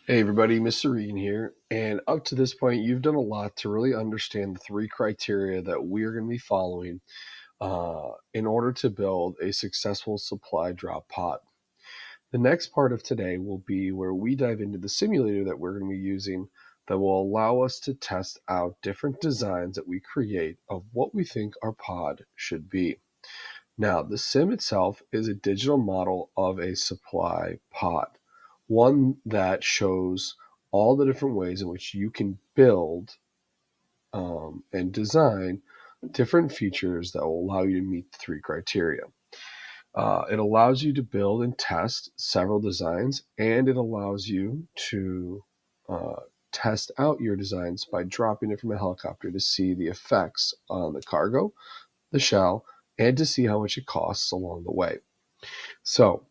Hey everybody, Mr. Regan here, and up to this point, you've done a lot to really understand the three criteria that we're going to be following in order to build a successful supply drop pod. The next part of today will be where we dive into the simulator that we're going to be using that will allow us to test out different designs that we create of what we think our pod should be. Now, the sim itself is a digital model of a supply pod, one that shows all the different ways in which you can build and design different features that will allow you to meet the three criteria. It allows you to build and test several designs, and it allows you to uh, test out your designs by dropping it from a helicopter to see the effects on the cargo, the shell, and to see how much it costs along the way. So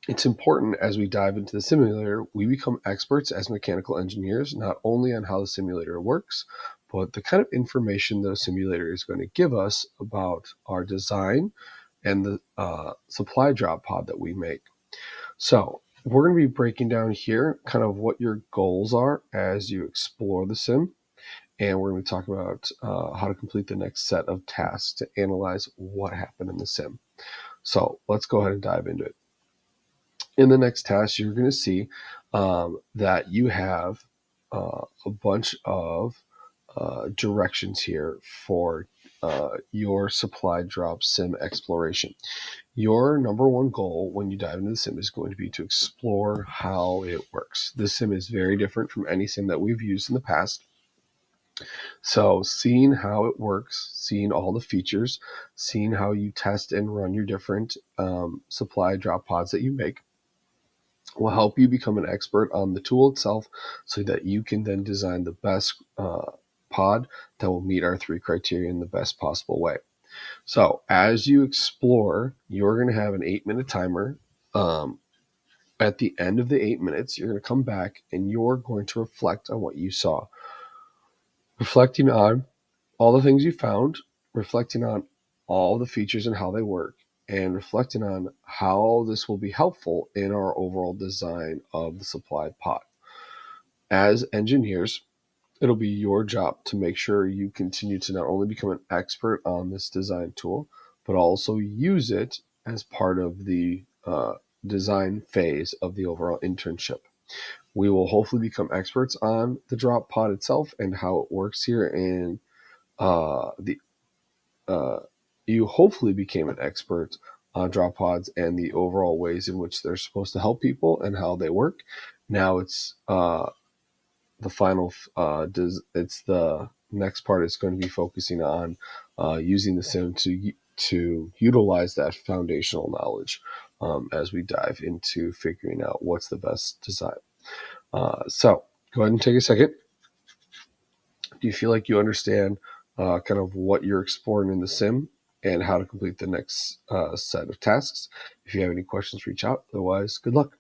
it's important as we dive into the simulator, we become experts as mechanical engineers, not only on how the simulator works, but the kind of information the simulator is going to give us about our design and the supply drop pod that we make. So we're going to be breaking down here kind of what your goals are as you explore the sim. And we're going to talk about how to complete the next set of tasks to analyze what happened in the sim. So let's go ahead and dive into it. In the next task, you're going to see that you have a bunch of directions here for your supply drop sim exploration. Your number one goal when you dive into the sim is going to be to explore how it works. This sim is very different from any sim that we've used in the past. So seeing how it works, seeing all the features, seeing how you test and run your different supply drop pods that you make will help you become an expert on the tool itself so that you can then design the best pod that will meet our three criteria in the best possible way. So as you explore, you're going to have an 8-minute timer. At the end of the 8 minutes, you're going to come back and you're going to reflect on what you saw, reflecting on all the things you found, reflecting on all the features and how they work, and reflecting on how this will be helpful in our overall design of the supply pod. As engineers, it'll be your job to make sure you continue to not only become an expert on this design tool, but also use it as part of the design phase of the overall internship. We will hopefully become experts on the drop pod itself and how it works here in the you hopefully became an expert on drop pods and the overall ways in which they're supposed to help people and how they work. Now it's the final. It's the next part is going to be focusing on using the sim to utilize that foundational knowledge as we dive into figuring out what's the best design. So go ahead and take a second. Do you feel like you understand kind of what you're exploring in the sim and how to complete the next set of tasks? If you have any questions, reach out. Otherwise, good luck.